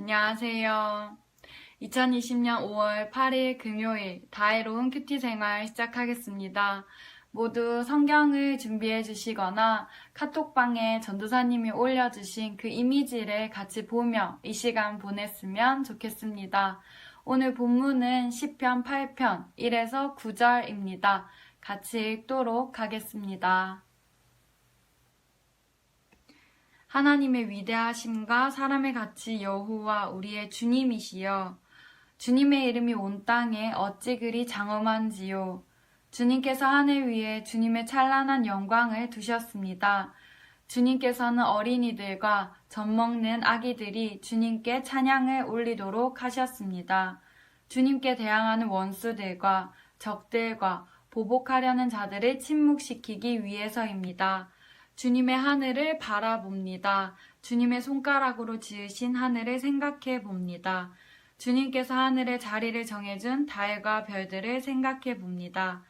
안녕하세요. 2020년 5월 8일 금요일 다혜로운 큐티 생활 시작하겠습니다. 모두 성경을 준비해 주시거나 카톡방에 전도사님이 올려주신 그 이미지를 같이 보며 이 시간 보냈으면 좋겠습니다. 오늘 본문은 시편 8편 1에서 9절입니다. 같이 읽도록 하겠습니다. 하나님의 위대하심과 사람의 가치 여호와 우리의 주님이시여. 주님의 이름이 온 땅에 어찌 그리 장엄한지요. 주님께서 하늘 위에 주님의 찬란한 영광을 두셨습니다. 주님께서는 어린이들과 젖먹는 아기들이 주님께 찬양을 올리도록 하셨습니다. 주님께 대항하는 원수들과 적들과 보복하려는 자들을 침묵시키기 위해서입니다. 주님의 하늘을 바라봅니다. 주님의 손가락으로 지으신 하늘을 생각해 봅니다. 주님께서 하늘의 자리를 정해준 달과 별들을 생각해 봅니다.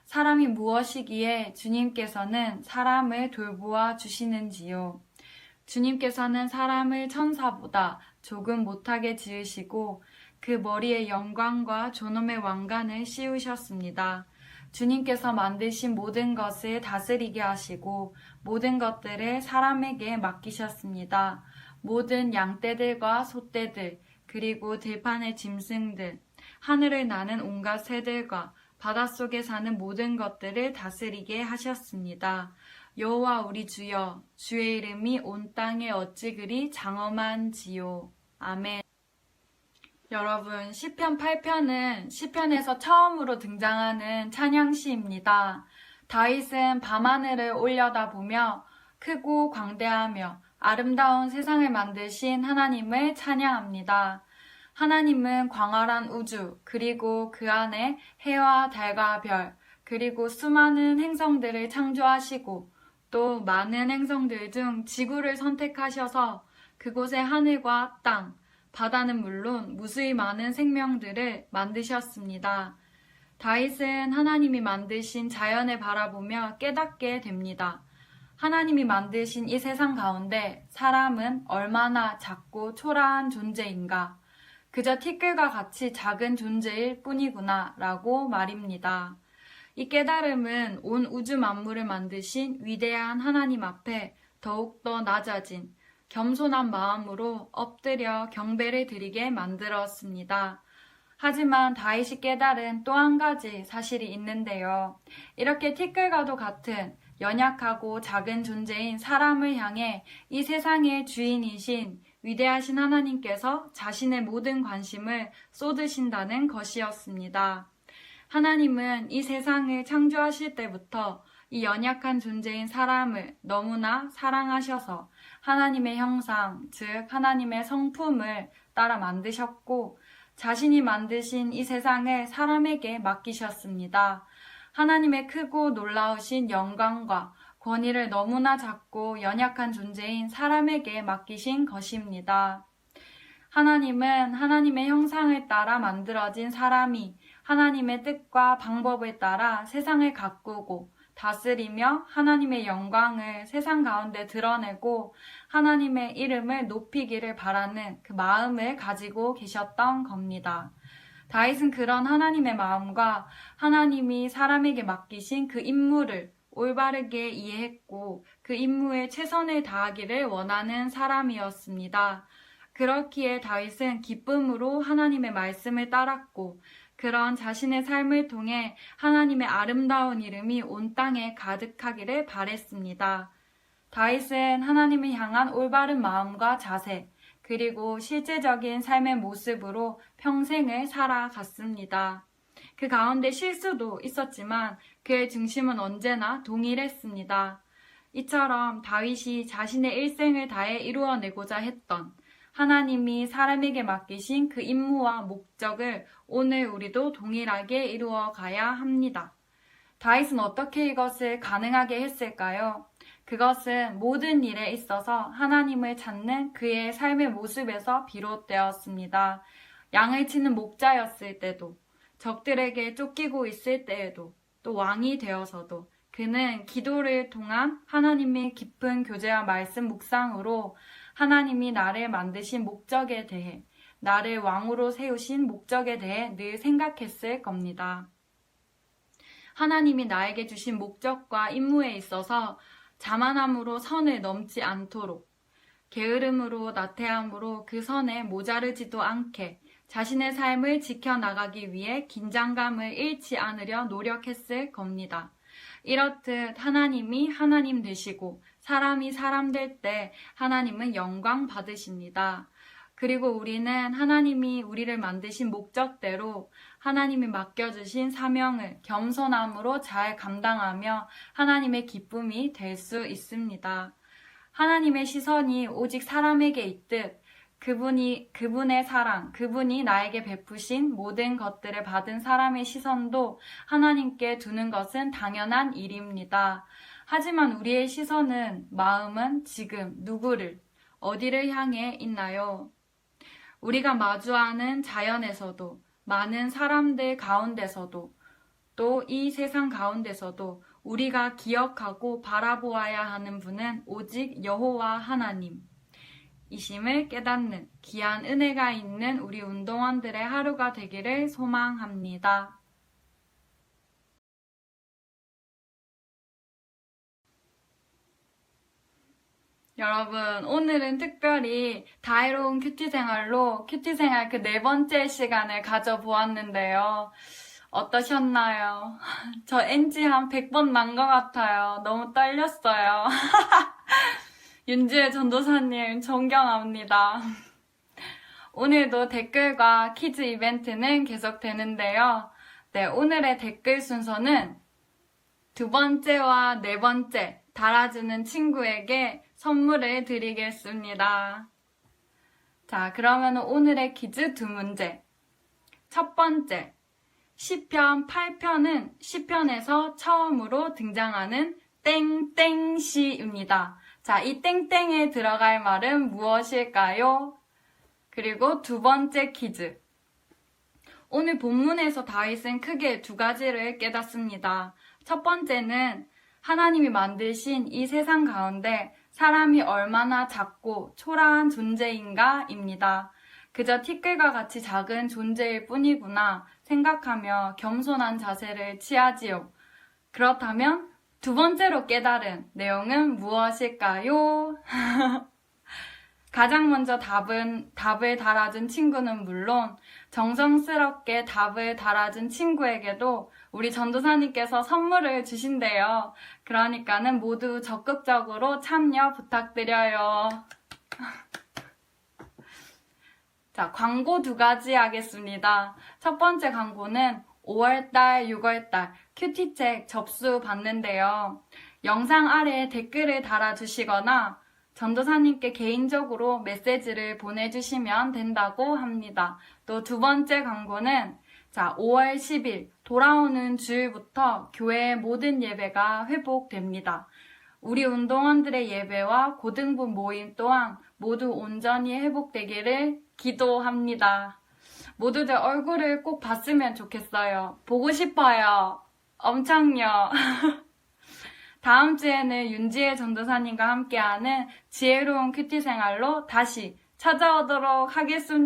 사람이 무엇이기에 주님께서는 사람을 돌보아 주시는지요. 주님께서는 사람을 천사보다 조금 못하게 지으시고 그 머리에 영광과 존엄의 왕관을 씌우셨습니다. 주님께서 만드신 모든 것을 다스리게 하시고 모든 것들을 사람에게 맡기셨습니다. 모든 양떼들과 소떼들, 그리고 들판의 짐승들, 하늘을 나는 온갖 새들과 바닷속에 사는 모든 것들을 다스리게 하셨습니다. 여호와 우리 주여, 주의 이름이 온 땅에 어찌 그리 장엄한지요. 아멘. 여러분, 시편 8편은 시편에서 처음으로 등장하는 찬양시입니다. 다윗은 밤하늘을 올려다보며 크고 광대하며 아름다운 세상을 만드신 하나님을 찬양합니다. 하나님은 광활한 우주, 그리고 그 안에 해와 달과 별, 그리고 수많은 행성들을 창조하시고 또 많은 행성들 중 지구를 선택하셔서 그곳에 하늘과 땅, 바다는 물론 무수히 많은 생명들을 만드셨습니다. 다윗은 하나님이 만드신 자연을 바라보며 깨닫게 됩니다. 하나님이 만드신 이 세상 가운데 사람은 얼마나 작고 초라한 존재인가. 그저 티끌과 같이 작은 존재일 뿐이구나 라고 말입니다. 이 깨달음은 온 우주 만물을 만드신 위대한 하나님 앞에 더욱더 낮아진 겸손한 마음으로 엎드려 경배를 드리게 만들었습니다. 하지만 다윗이 깨달은 또 한 가지 사실이 있는데요. 이렇게 티끌과도 같은 연약하고 작은 존재인 사람을 향해 이 세상의 주인이신 위대하신 하나님께서 자신의 모든 관심을 쏟으신다는 것이었습니다. 하나님은 이 세상을 창조하실 때부터 이 연약한 존재인 사람을 너무나 사랑하셔서 하나님의 형상, 즉 하나님의 성품을 따라 만드셨고 자신이 만드신 이 세상을 사람에게 맡기셨습니다. 하나님의 크고 놀라우신 영광과 권위를 너무나 작고 연약한 존재인 사람에게 맡기신 것입니다. 하나님은 하나님의 형상을 따라 만들어진 사람이 하나님의 뜻과 방법을 따라 세상을 가꾸고 다스리며 하나님의 영광을 세상 가운데 드러내고 하나님의 이름을 높이기를 바라는 그 마음을 가지고 계셨던 겁니다. 다윗은 그런 하나님의 마음과 하나님이 사람에게 맡기신 그 임무를 올바르게 이해했고 그 임무에 최선을 다하기를 원하는 사람이었습니다. 그렇기에 다윗은 기쁨으로 하나님의 말씀을 따랐고 그런 자신의 삶을 통해 하나님의 아름다운 이름이 온 땅에 가득하기를 바랬습니다. 다윗은 하나님을 향한 올바른 마음과 자세, 그리고 실제적인 삶의 모습으로 평생을 살아갔습니다. 그 가운데 실수도 있었지만 그의 중심은 언제나 동일했습니다. 이처럼 다윗이 자신의 일생을 다해 이루어내고자 했던 하나님이 사람에게 맡기신 그 임무와 목적을 오늘 우리도 동일하게 이루어 가야 합니다. 다윗은 어떻게 이것을 가능하게 했을까요? 그것은 모든 일에 있어서 하나님을 찾는 그의 삶의 모습에서 비롯되었습니다. 양을 치는 목자였을 때도, 적들에게 쫓기고 있을 때에도, 또 왕이 되어서도 그는 기도를 통한 하나님의 깊은 교제와 말씀 묵상으로 하나님이 나를 만드신 목적에 대해, 나를 왕으로 세우신 목적에 대해 늘 생각했을 겁니다. 하나님이 나에게 주신 목적과 임무에 있어서 자만함으로 선을 넘지 않도록, 게으름으로 나태함으로 그 선에 모자르지도 않게 자신의 삶을 지켜나가기 위해 긴장감을 잃지 않으려 노력했을 겁니다. 이렇듯 하나님이 하나님 되시고 사람이 사람 될 때 하나님은 영광 받으십니다. 그리고 우리는 하나님이 우리를 만드신 목적대로 하나님이 맡겨주신 사명을 겸손함으로 잘 감당하며 하나님의 기쁨이 될 수 있습니다. 하나님의 시선이 오직 사람에게 있듯 그분의 사랑, 그분이 나에게 베푸신 모든 것들을 받은 사람의 시선도 하나님께 두는 것은 당연한 일입니다. 하지만 우리의 시선은, 마음은 지금 누구를, 어디를 향해 있나요? 우리가 마주하는 자연에서도, 많은 사람들 가운데서도, 또 이 세상 가운데서도 우리가 기억하고 바라보아야 하는 분은 오직 여호와 하나님 이심을 깨닫는 귀한 은혜가 있는 우리 운동원들의 하루가 되기를 소망합니다. 여러분, 오늘은 특별히 다이로운 큐티 생활로 큐티 생활 그 4번째 시간을 가져보았는데요. 어떠셨나요? 저 NG 한 100번 난 것 같아요. 너무 떨렸어요. 윤지혜 전도사님 존경합니다. 오늘도 댓글과 퀴즈 이벤트는 계속되는데요. 네, 오늘의 댓글 순서는 2번째와 4번째 달아주는 친구에게 선물을 드리겠습니다. 자, 그러면 오늘의 퀴즈 2문제. 첫 번째, 시편 8편은 시편에서 처음으로 등장하는 땡땡시입니다. 자, 이 땡땡에 들어갈 말은 무엇일까요? 그리고 2번째 퀴즈. 오늘 본문에서 다윗은 크게 2가지를 깨닫습니다. 첫 번째는 하나님이 만드신 이 세상 가운데 사람이 얼마나 작고 초라한 존재인가입니다. 그저 티끌과 같이 작은 존재일 뿐이구나 생각하며 겸손한 자세를 취하지요. 그렇다면 2번째로 깨달은 내용은 무엇일까요? 가장 먼저 답을 달아준 친구는 물론 정성스럽게 답을 달아준 친구에게도 우리 전도사님께서 선물을 주신대요. 그러니까는 모두 적극적으로 참여 부탁드려요. 자, 광고 2가지 하겠습니다. 첫 번째 광고는 5월달, 6월달 큐티책 접수 받는데요. 영상 아래에 댓글을 달아주시거나 전도사님께 개인적으로 메시지를 보내주시면 된다고 합니다. 또 2번째 광고는 5월 10일 돌아오는 주일부터 교회의 모든 예배가 회복됩니다. 우리 운동원들의 예배와 고등부 모임 또한 모두 온전히 회복되기를 기도합니다. 모두들 얼굴을 꼭 봤으면 좋겠어요. 보고 싶어요. 엄청요. 다음 주에는 윤지혜 전도사님과 함께하는 지혜로운 큐티 생활로 다시 찾아오도록 하겠습니다.